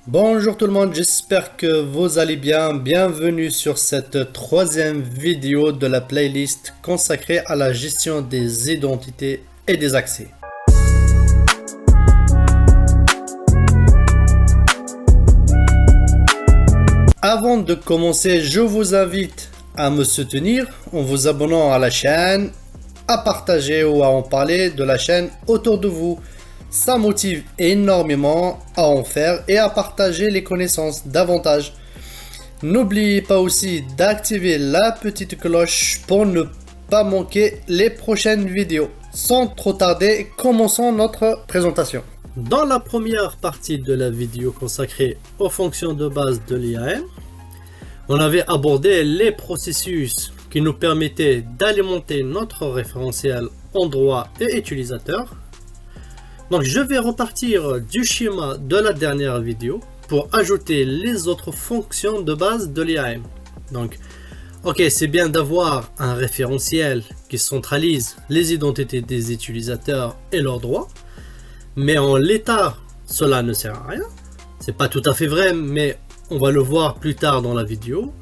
Bonjour tout le monde, j'espère que vous allez bien. Bienvenue sur cette troisième vidéo de la playlist consacrée à la gestion des identités et des accès. Avant de commencer, je vous invite à me soutenir en vous abonnant à la chaîne, à partager ou à en parler de la chaîne autour de vous. Ça motive énormément à en faire et à partager les connaissances davantage. N'oubliez pas aussi d'activer la petite cloche pour ne pas manquer les prochaines vidéos. Sans trop tarder, commençons notre présentation. Dans la première partie de la vidéo consacrée aux fonctions de base de l'IAM, on avait abordé les processus qui nous permettaient d'alimenter notre référentiel endroit et utilisateur. Donc je vais repartir du schéma de la dernière vidéo pour ajouter les autres fonctions de base de l'IAM. Donc, ok, c'est bien d'avoir un référentiel qui centralise les identités des utilisateurs et leurs droits, mais en l'état, cela ne sert à rien. C'est pas tout à fait vrai, mais on va le voir plus tard dans la vidéo.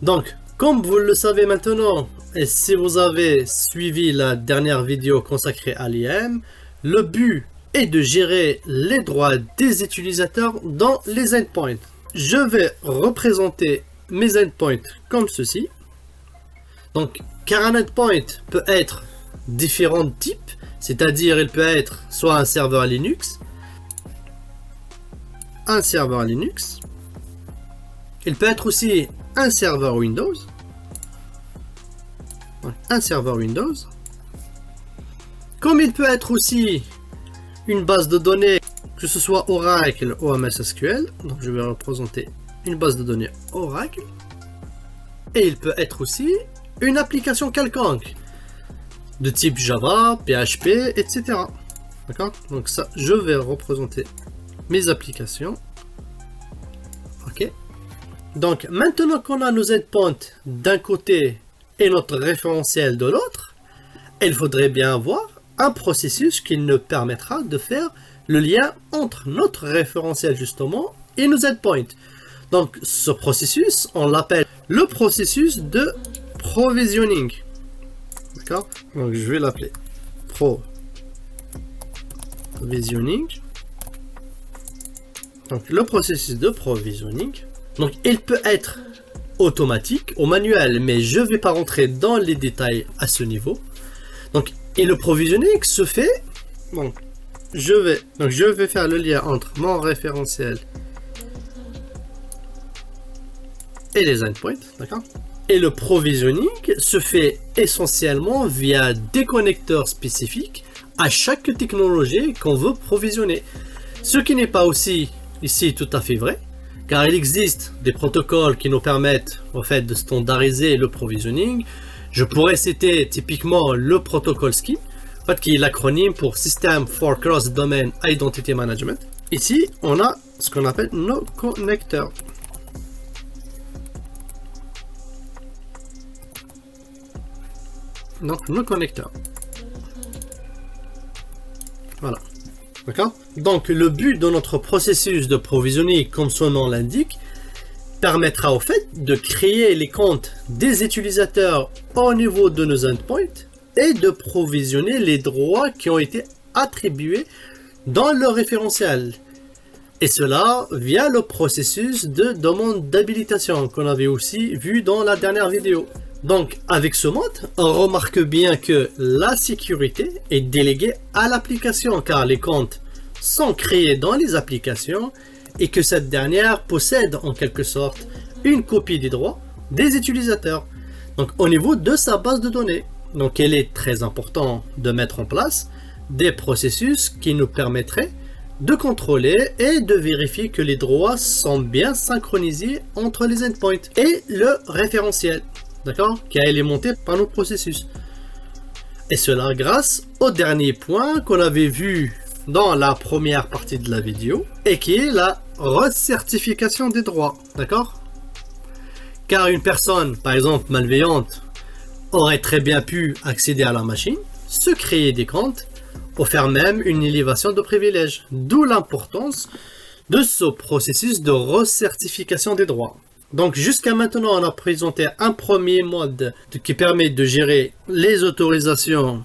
Donc, comme vous le savez maintenant, et si vous avez suivi la dernière vidéo consacrée à l'IAM, le but est de gérer les droits des utilisateurs dans les endpoints. Je vais représenter mes endpoints comme ceci. Donc, car un endpoint peut être différents types, c'est-à-dire il peut être soit un serveur Linux, il peut être aussi un serveur Windows, comme il peut être aussi une base de données, que ce soit Oracle ou MS SQL. Donc je vais représenter une base de données Oracle. Et il peut être aussi une application quelconque de type Java, PHP, etc. D'accord? Donc ça, je vais représenter mes applications. Ok. Donc maintenant qu'on a nos endpoints d'un côté et notre référentiel de l'autre, il faudrait bien avoir un processus qui nous permettra de faire le lien entre notre référentiel justement et nos endpoints. Donc ce processus, on l'appelle le processus de provisioning. D'accord? Donc je vais l'appeler provisioning. Donc le processus de provisioning. Donc il peut être automatique ou manuel, mais je ne vais pas rentrer dans les détails à ce niveau. Donc, et le provisioning se fait, donc je vais faire le lien entre mon référentiel et les endpoints, d'accord? Et le provisioning se fait essentiellement via des connecteurs spécifiques à chaque technologie qu'on veut provisionner. Ce qui n'est pas aussi ici tout à fait vrai, car il existe des protocoles qui nous permettent en fait de standardiser le provisioning. Je pourrais citer typiquement le protocole SCIM, en fait, qui est l'acronyme pour System for Cross-Domain Identity Management. Ici, on a ce qu'on appelle nos connecteurs. Donc, nos connecteurs. Voilà. D'accord? Donc, le but de notre processus de provisioning, comme son nom l'indique, permettra au fait de créer les comptes des utilisateurs au niveau de nos endpoints et de provisionner les droits qui ont été attribués dans le référentiel. Et cela via le processus de demande d'habilitation qu'on avait aussi vu dans la dernière vidéo. Donc avec ce mode, on remarque bien que la sécurité est déléguée à l'application car les comptes sont créés dans les applications et que cette dernière possède en quelque sorte une copie des droits des utilisateurs. Donc au niveau de sa base de données. Donc il est très important de mettre en place des processus qui nous permettraient de contrôler et de vérifier que les droits sont bien synchronisés entre les endpoints et le référentiel, d'accord, qui est alimenté par nos processus. Et cela grâce au dernier point qu'on avait vu dans la première partie de la vidéo et qui est la recertification des droits, d'accord? Car une personne, par exemple malveillante, aurait très bien pu accéder à la machine, se créer des comptes, ou faire même une élévation de privilèges. D'où l'importance de ce processus de recertification des droits. Donc jusqu'à maintenant, on a présenté un premier mode qui permet de gérer les autorisations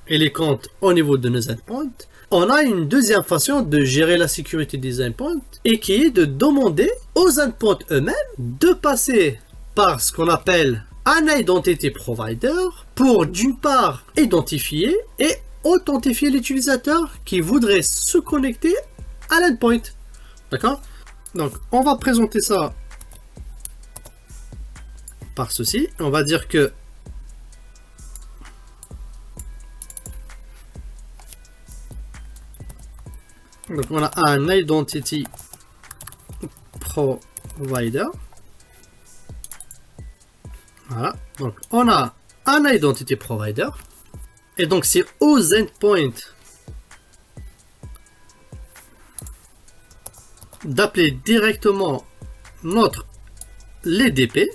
et les comptes au niveau de nos endpoints. On a une deuxième façon de gérer la sécurité des endpoints et qui est de demander aux endpoints eux-mêmes de passer par ce qu'on appelle un Identity Provider pour d'une part identifier et authentifier l'utilisateur qui voudrait se connecter à l'endpoint. D'accord? Donc on va présenter ça par ceci. On va dire que donc on a un Identity Provider. Voilà, donc on a un Identity Provider. Et donc c'est aux endpoints d'appeler directement notre l'EDP.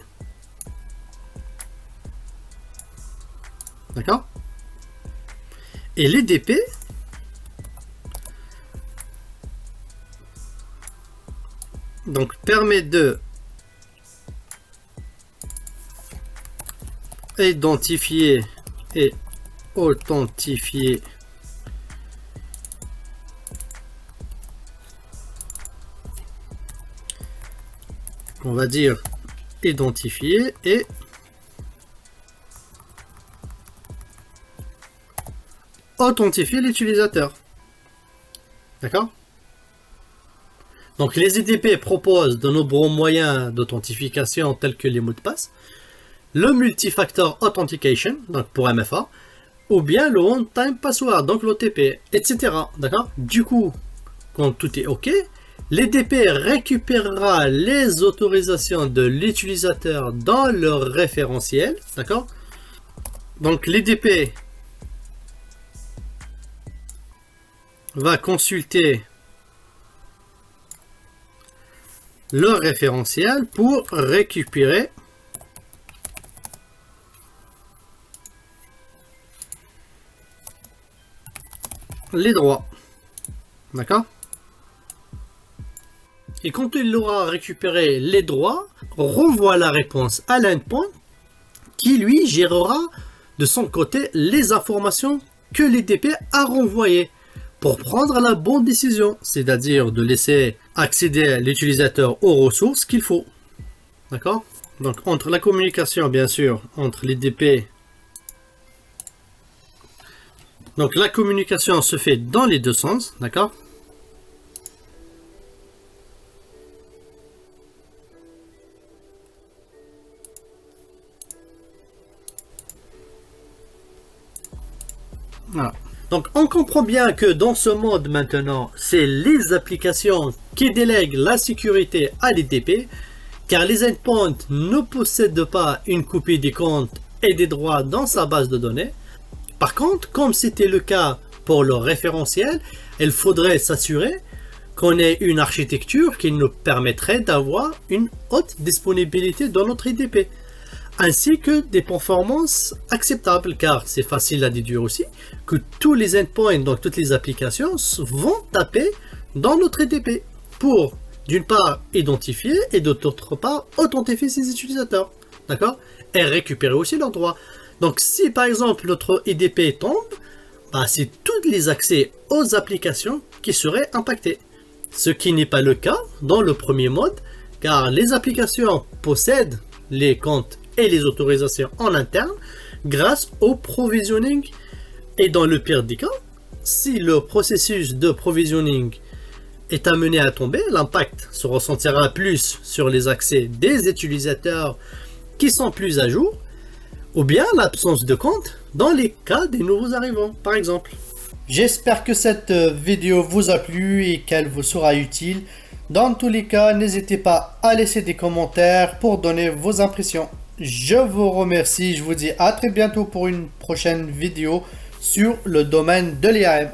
D'accord? Et l'EDP donc permet de identifier et authentifier on va dire identifier et authentifier l'utilisateur. D'accord? Donc les EDP proposent de nombreux moyens d'authentification tels que les mots de passe, le multifactor authentication, donc pour MFA, ou bien le one-time password, donc l'OTP, etc. D'accord? Du coup, quand tout est OK, l'EDP récupérera les autorisations de l'utilisateur dans leur référentiel. D'accord? Donc l'EDP va consulter le référentiel pour récupérer les droits. D'accord? Et quand il aura récupéré les droits, renvoie la réponse à l'endpoint qui lui gérera de son côté les informations que l'EDP a renvoyées pour prendre la bonne décision, c'est-à-dire de laisser accéder l'utilisateur aux ressources qu'il faut. D'accord? Donc entre la communication, bien sûr, entre l'EDP, donc la communication se fait dans les deux sens, d'accord? Voilà. Donc on comprend bien que dans ce mode maintenant, c'est les applications qui délèguent la sécurité à l'EDP, car les endpoints ne possèdent pas une copie des comptes et des droits dans sa base de données. Par contre, comme c'était le cas pour le référentiel, il faudrait s'assurer qu'on ait une architecture qui nous permettrait d'avoir une haute disponibilité dans notre EDP, ainsi que des performances acceptables, car c'est facile à déduire aussi que tous les endpoints, donc toutes les applications, vont taper dans notre EDP pour, d'une part, identifier et d'autre part, authentifier ses utilisateurs, d'accord, et récupérer aussi leurs droits. Donc si par exemple notre EDP tombe, bah, c'est tous les accès aux applications qui seraient impactés. Ce qui n'est pas le cas dans le premier mode, car les applications possèdent les comptes et les autorisations en interne grâce au provisioning. Et dans le pire des cas, si le processus de provisioning est amené à tomber, l'impact se ressentira plus sur les accès des utilisateurs qui sont plus à jour, ou bien l'absence de compte dans les cas des nouveaux arrivants, par exemple. J'espère que cette vidéo vous a plu et qu'elle vous sera utile. Dans tous les cas, n'hésitez pas à laisser des commentaires pour donner vos impressions. Je vous remercie, je vous dis à très bientôt pour une prochaine vidéo sur le domaine de l'IAM.